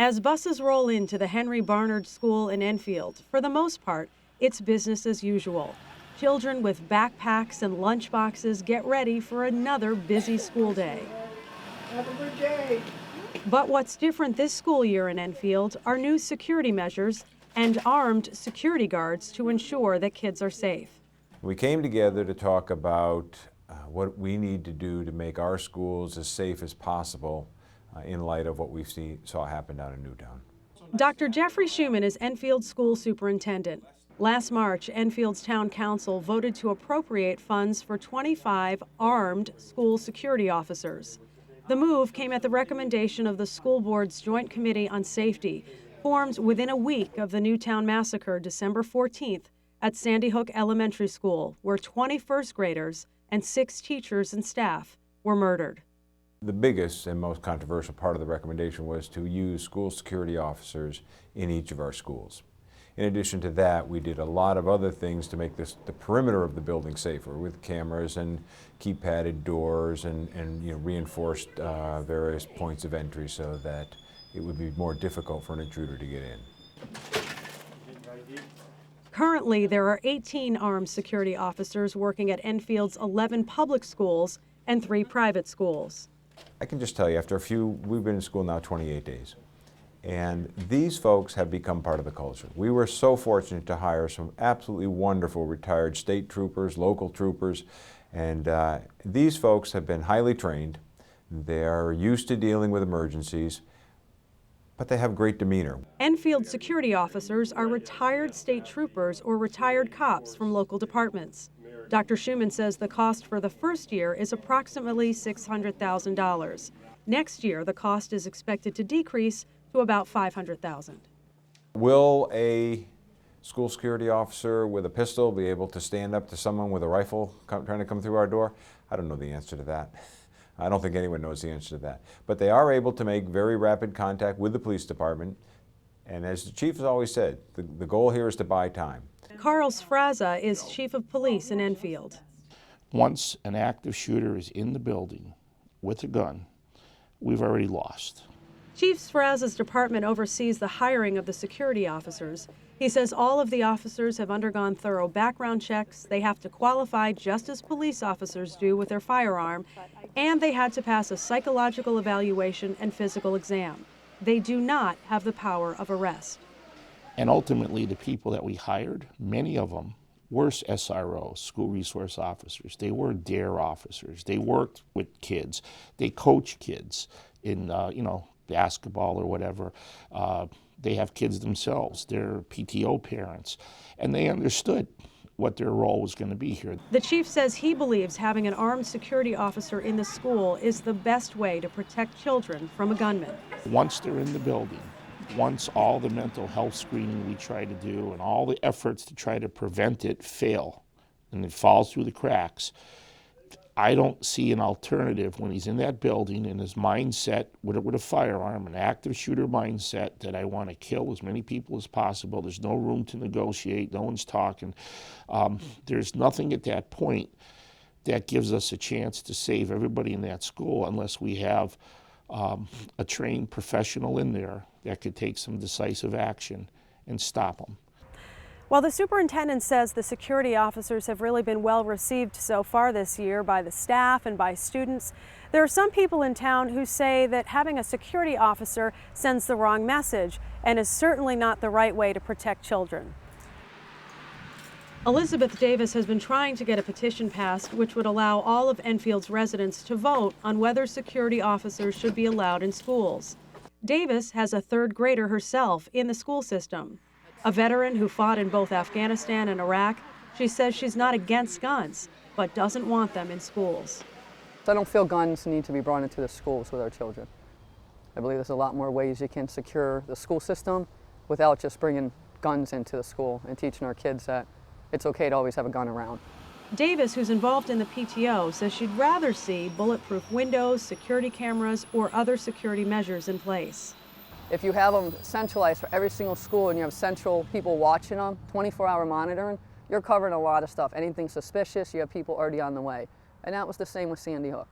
As buses roll into the Henry Barnard School in Enfield, for the most part, it's business as usual. Children with backpacks and lunchboxes get ready for another busy school day. Have a good day. But what's different this school year in Enfield are new security measures and armed security guards to ensure that kids are safe. We came together to talk about what we need to do to make our schools as safe as possible in light of what we saw happen down in Newtown. Dr. Jeffrey Schuman is Enfield's school superintendent. Last March, Enfield's Town Council voted to appropriate funds for 25 armed school security officers. The move came at the recommendation of the school board's Joint Committee on Safety, formed within a week of the Newtown massacre December 14th at Sandy Hook Elementary School, where 20 first graders and 6 teachers and staff were murdered. The biggest and most controversial part of the recommendation was to use school security officers in each of our schools. In addition to that, we did a lot of other things to make the perimeter of the building safer, with cameras and key-padded doors and reinforced various points of entry so that it would be more difficult for an intruder to get in. Currently, there are 18 armed security officers working at Enfield's 11 public schools and 3 private schools. I can just tell you, we've been in school now 28 days. And these folks have become part of the culture. We were so fortunate to hire some absolutely wonderful retired state troopers, local troopers, and these folks have been highly trained. They're used to dealing with emergencies, but they have great demeanor. Enfield security officers are retired state troopers or retired cops from local departments. Dr. Schuman says the cost for the first year is approximately $600,000. Next year, the cost is expected to decrease to about $500,000. Will a school security officer with a pistol be able to stand up to someone with a rifle trying to come through our door? I don't know the answer to that. I don't think anyone knows the answer to that. But they are able to make very rapid contact with the police department. And as the chief has always said, the goal here is to buy time. Carl Sfraza is chief of police in Enfield. Once an active shooter is in the building with a gun, we've already lost. Chief Sfraza's department oversees the hiring of the security officers. He says all of the officers have undergone thorough background checks, they have to qualify just as police officers do with their firearm, and they had to pass a psychological evaluation and physical exam. They do not have the power of arrest. And ultimately, the people that we hired, many of them were SROs, school resource officers. They were DARE officers. They worked with kids. They coach kids in, basketball or whatever. They have kids themselves. They're PTO parents. And they understood what their role was going to be here. The chief says he believes having an armed security officer in the school is the best way to protect children from a gunman. Once they're in the building, once all the mental health screening we try to do and all the efforts to try to prevent it fail and it falls through the cracks, I don't see an alternative when he's in that building in his mindset with a firearm, an active shooter mindset that I want to kill as many people as possible. There's no room to negotiate. No one's talking. There's nothing at that point that gives us a chance to save everybody in that school unless we have a trained professional in there that could take some decisive action and stop them. While the superintendent says the security officers have really been well received so far this year by the staff and by students, there are some people in town who say that having a security officer sends the wrong message and is certainly not the right way to protect children. Elizabeth Davis has been trying to get a petition passed which would allow all of Enfield's residents to vote on whether security officers should be allowed in schools. Davis has a 3rd grader herself in the school system. A veteran who fought in both Afghanistan and Iraq, she says she's not against guns, but doesn't want them in schools. I don't feel guns need to be brought into the schools with our children. I believe there's a lot more ways you can secure the school system without just bringing guns into the school and teaching our kids that it's okay to always have a gun around. Davis, who's involved in the PTO, says she'd rather see bulletproof windows, security cameras, or other security measures in place. If you have them centralized for every single school and you have central people watching them, 24-hour monitoring, you're covering a lot of stuff. Anything suspicious, you have people already on the way. And that was the same with Sandy Hook.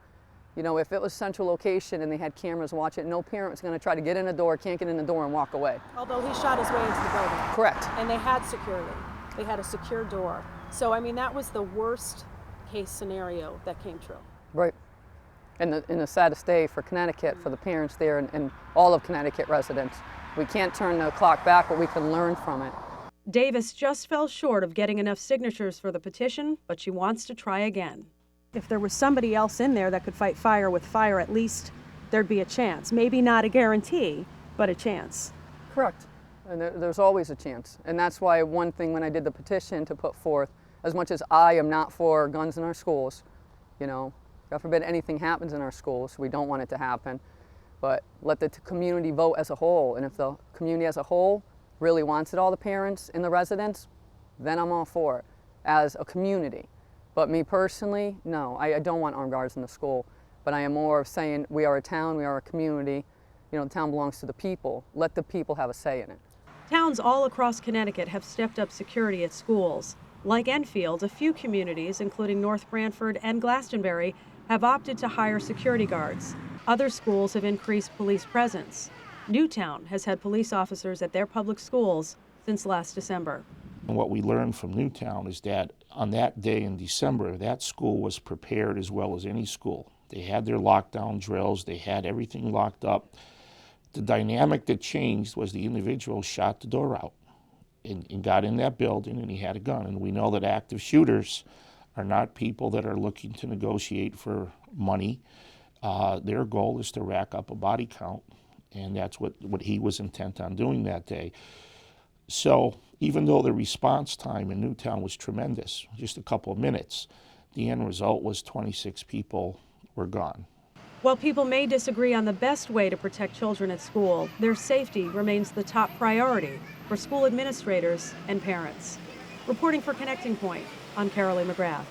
You know, if it was central location and they had cameras watching, no parent was going to try to get in the door, can't get in the door and walk away. Although he shot his way into the building. Correct. And they had security. They had a secure door. So, I mean, that was the worst case scenario that came true. Right. And the saddest day for Connecticut, for the parents there and all of Connecticut residents. We can't turn the clock back, but we can learn from it. Davis just fell short of getting enough signatures for the petition, but she wants to try again. If there was somebody else in there that could fight fire with fire, at least there'd be a chance. Maybe not a guarantee, but a chance. Correct. And there's always a chance. And that's why one thing when I did the petition to put forth, as much as I am not for guns in our schools, you know, God forbid anything happens in our schools, we don't want it to happen, but let the community vote as a whole. And if the community as a whole really wants it, all the parents and the residents, then I'm all for it as a community. But me personally, no, I don't want armed guards in the school, but I am more of saying we are a town, we are a community, you know, the town belongs to the people. Let the people have a say in it. Towns all across Connecticut have stepped up security at schools. Like Enfield, a few communities, including North Branford and Glastonbury, have opted to hire security guards. Other schools have increased police presence. Newtown has had police officers at their public schools since last December. And what we learned from Newtown is that on that day in December, that school was prepared as well as any school. They had their lockdown drills, they had everything locked up. The dynamic that changed was the individual shot the door out and got in that building, and he had a gun. And we know that active shooters are not people that are looking to negotiate for money. Their goal is to rack up a body count, and that's what he was intent on doing that day. So even though the response time in Newtown was tremendous, just a couple of minutes, the end result was 26 people were gone. While people may disagree on the best way to protect children at school, their safety remains the top priority for school administrators and parents. Reporting for Connecting Point, I'm Carolee McGrath.